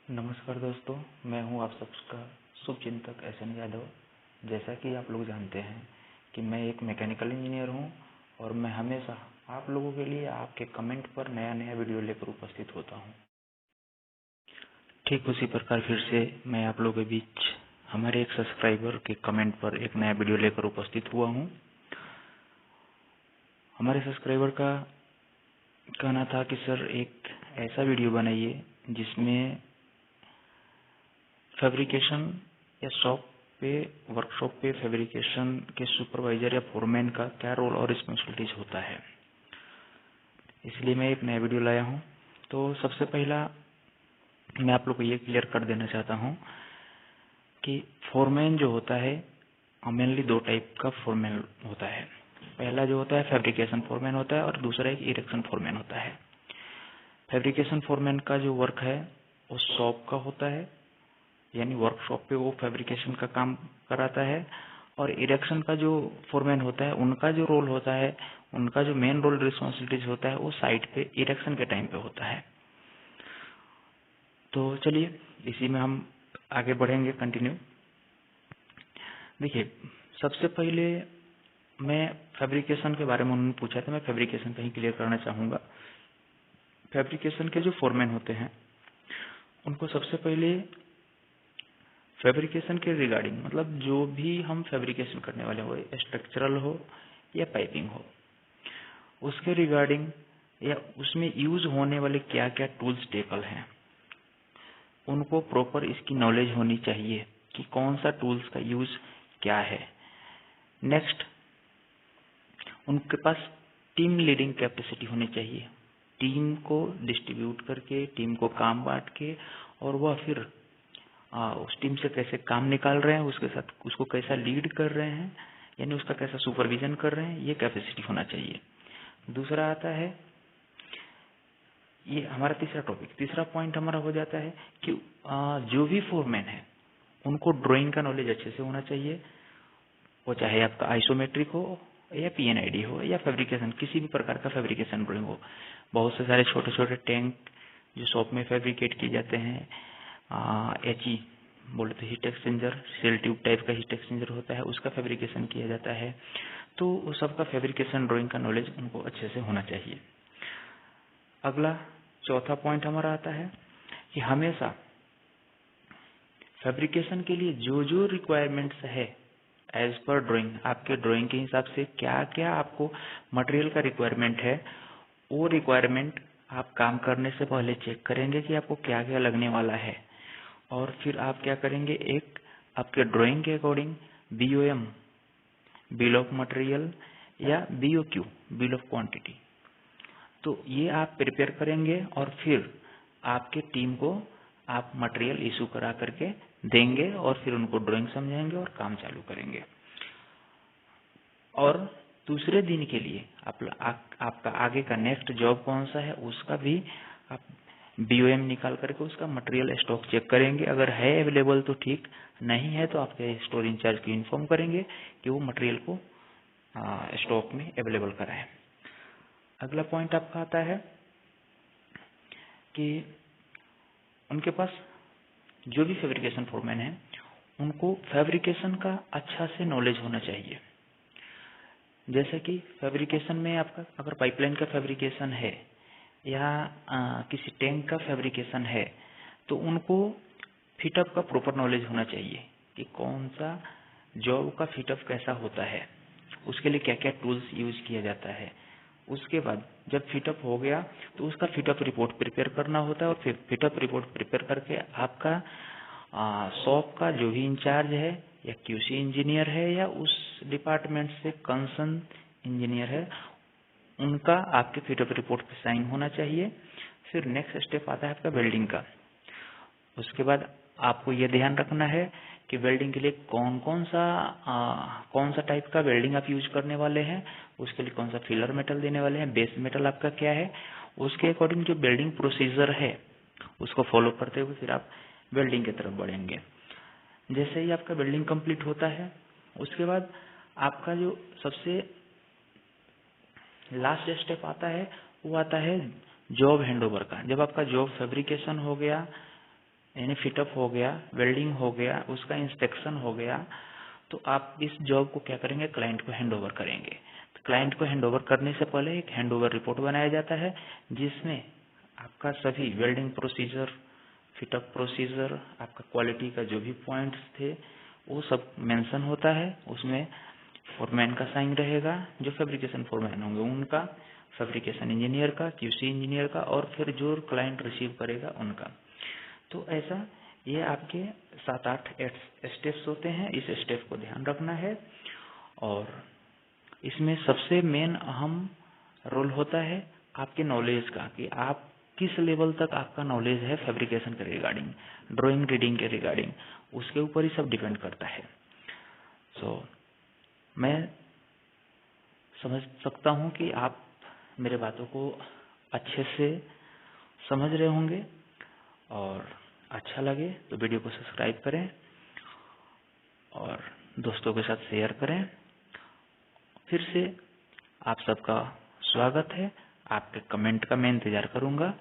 नमस्कार दोस्तों, मैं हूं आप सबका शुभचिंतक SN यादव। जैसा कि आप लोग जानते हैं कि मैं एक मैकेनिकल इंजीनियर हूं और मैं हमेशा आप लोगों के लिए आपके कमेंट पर नया नया वीडियो लेकर उपस्थित होता हूं। ठीक उसी प्रकार फिर से मैं आप लोगों के बीच हमारे एक सब्सक्राइबर के कमेंट पर एक नया वीडियो लेकर उपस्थित हुआ हूं। हमारे सब्सक्राइबर का कहना था कि सर एक ऐसा वीडियो बनाइए जिसमें फैब्रिकेशन या वर्कशॉप पे फैब्रिकेशन के सुपरवाइजर या फोरमैन का क्या रोल और रिस्पॉन्सिबिलिटीज होता है। इसलिए मैं एक नया वीडियो लाया हूं। तो सबसे पहला मैं आप लोग को ये क्लियर कर देना चाहता हूं कि फोरमैन जो होता है मेनली दो टाइप का फोरमैन होता है। पहला जो होता है फैब्रिकेशन फोरमैन होता है और दूसरा एक इरेक्शन फोरमैन होता है। फैब्रिकेशन फोरमैन का जो वर्क है वो शॉप का होता है, यानी वर्कशॉप पे वो फैब्रिकेशन का काम कराता है। और इरेक्शन का जो फोरमैन होता है उनका जो रोल होता है, उनका जो मेन रोल रिस्पॉन्सिबिलिटीज होता है वो साइट पे इरेक्शन के टाइम पे होता है। तो चलिए इसी में हम आगे बढ़ेंगे कंटिन्यू। देखिए, सबसे पहले मैं फैब्रिकेशन के बारे में उन्होंने पूछा था, मैं फैब्रिकेशन कहीं क्लियर करना चाहूंगा। फैब्रिकेशन के जो फोरमैन होते हैं उनको सबसे पहले फैब्रिकेशन के रिगार्डिंग, मतलब जो भी हम फैब्रिकेशन करने वाले हो, स्ट्रक्चरल हो या पाइपिंग हो, उसके रिगार्डिंग या उसमें यूज होने वाले क्या क्या टूल्स टेबल हैं, उनको प्रॉपर इसकी नॉलेज होनी चाहिए कि कौन सा टूल्स का यूज क्या है। नेक्स्ट, उनके पास टीम लीडिंग कैपेसिटी होनी चाहिए। टीम को डिस्ट्रीब्यूट करके, टीम को काम बांट के, और वह फिर उस टीम से कैसे काम निकाल रहे हैं, उसके साथ उसको कैसा लीड कर रहे हैं, यानी उसका कैसा सुपरविजन कर रहे हैं, ये कैपेसिटी होना चाहिए। दूसरा आता है, ये हमारा तीसरा पॉइंट हमारा हो जाता है कि जो भी फोरमैन है उनको ड्राइंग का नॉलेज अच्छे से होना चाहिए। वो चाहे आपका आइसोमेट्रिक हो या PNID हो या फैब्रिकेशन, किसी भी प्रकार का फैब्रिकेशन ड्राइंग हो। बहुत से सारे छोटे छोटे टैंक जो शॉप में फैब्रिकेट किए जाते हैं, HE बोले तो heat exchanger, shell tube type का हीट एक्सचेंजर होता है, उसका फैब्रिकेशन किया जाता है। तो उस सबका फैब्रिकेशन ड्राइंग का नॉलेज उनको अच्छे से होना चाहिए। अगला चौथा पॉइंट हमारा आता है कि हमेशा फैब्रिकेशन के लिए जो जो रिक्वायरमेंट्स है एज पर ड्राइंग, आपके ड्राइंग के हिसाब से क्या क्या आपको मटेरियल का रिक्वायरमेंट है, वो रिक्वायरमेंट आप काम करने से पहले चेक करेंगे कि आपको क्या क्या लगने वाला है। और फिर आप क्या करेंगे, एक आपके ड्राइंग के according BOM, bill of material, या BOQ, बिल ऑफ क्वांटिटी, तो ये आप प्रिपेयर करेंगे और फिर आपके टीम को आप मटेरियल इशू करा करके देंगे और फिर उनको ड्राइंग समझाएंगे और काम चालू करेंगे। और दूसरे दिन के लिए आपका आगे का नेक्स्ट जॉब कौन सा है उसका भी आप BOM निकाल करके उसका मटेरियल स्टॉक चेक करेंगे। अगर है अवेलेबल तो ठीक, नहीं है तो आपके स्टोर इंचार्ज को इन्फॉर्म करेंगे कि वो मटेरियल को स्टॉक में अवेलेबल कराएं। अगला पॉइंट आपका आता है कि उनके पास जो भी फैब्रिकेशन फोरमैन है उनको फैब्रिकेशन का अच्छा से नॉलेज होना चाहिए। जैसे कि फैब्रिकेशन में आपका अगर पाइपलाइन का फैब्रिकेशन है या किसी टैंक का फैब्रिकेशन है तो उनको फिटअप का प्रॉपर नॉलेज होना चाहिए कि कौन सा जॉब का फिटअप कैसा होता है, उसके लिए क्या क्या टूल्स यूज किया जाता है। उसके बाद जब फिटअप हो गया तो उसका फिटअप रिपोर्ट प्रिपेयर करना होता है और फिर फिटअप रिपोर्ट प्रिपेयर करके आपका शॉप का जो भी इंचार्ज है या QC इंजीनियर है या उस डिपार्टमेंट से कंसर्न इंजीनियर है, उनका आपके फिटअप रिपोर्ट पे साइन होना चाहिए। फिर नेक्स्ट स्टेप आता है आपका वेल्डिंग का। उसके बाद आपको यह ध्यान रखना है कि वेल्डिंग के लिए कौन सा टाइप का वेल्डिंग आप यूज करने वाले हैं, उसके लिए कौन सा फिलर मेटल देने वाले हैं, बेस मेटल आपका क्या है, उसके अकॉर्डिंग जो वेल्डिंग प्रोसीजर है उसको फॉलो करते हुए फिर आप वेल्डिंग की तरफ बढ़ेंगे। जैसे ही आपका वेल्डिंग कंप्लीट होता है उसके बाद आपका जो सबसे लास्ट स्टेप आता है वो आता है जॉब हैंडओवर का। जब आपका जॉब फैब्रिकेशन हो गया, यानी फिटअप हो गया, वेल्डिंग हो गया, उसका इंस्पेक्शन हो गया, तो आप इस जॉब को क्या करेंगे, क्लाइंट को हैंड ओवर करेंगे। तो क्लाइंट को हैंड ओवर करने से पहले एक हैंड ओवर रिपोर्ट बनाया जाता है, जिसमें आपका सभी वेल्डिंग प्रोसीजर, फिटअप प्रोसीजर, आपका क्वालिटी का जो भी पॉइंट्स थे वो सब मेंशन होता है। उसमें फोरमैन का साइन रहेगा, जो फैब्रिकेशन फोरमैन होंगे उनका, फैब्रिकेशन इंजीनियर का, क्यूसी इंजीनियर का, और फिर जो क्लाइंट रिसीव करेगा उनका। तो ऐसा ये आपके 7-8 स्टेप्स होते हैं, इस स्टेप को ध्यान रखना है। और इसमें सबसे मेन अहम रोल होता है आपके नॉलेज का, कि आप किस लेवल तक आपका नॉलेज है फैब्रिकेशन के रिगार्डिंग, ड्राइंग रीडिंग के रिगार्डिंग, उसके ऊपर ही सब डिपेंड करता है। मैं समझ सकता हूँ कि आप मेरे बातों को अच्छे से समझ रहे होंगे, और अच्छा लगे तो वीडियो को सब्सक्राइब करें और दोस्तों के साथ शेयर करें। फिर से आप सबका स्वागत है। आपके कमेंट का मैं इंतजार करूंगा।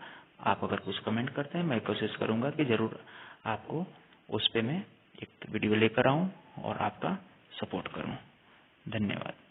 आप अगर कुछ कमेंट करते हैं, मैं कोशिश करूंगा कि जरूर आपको उस पे मैं एक वीडियो लेकर आऊं और आपका सपोर्ट करूं। धन्यवाद।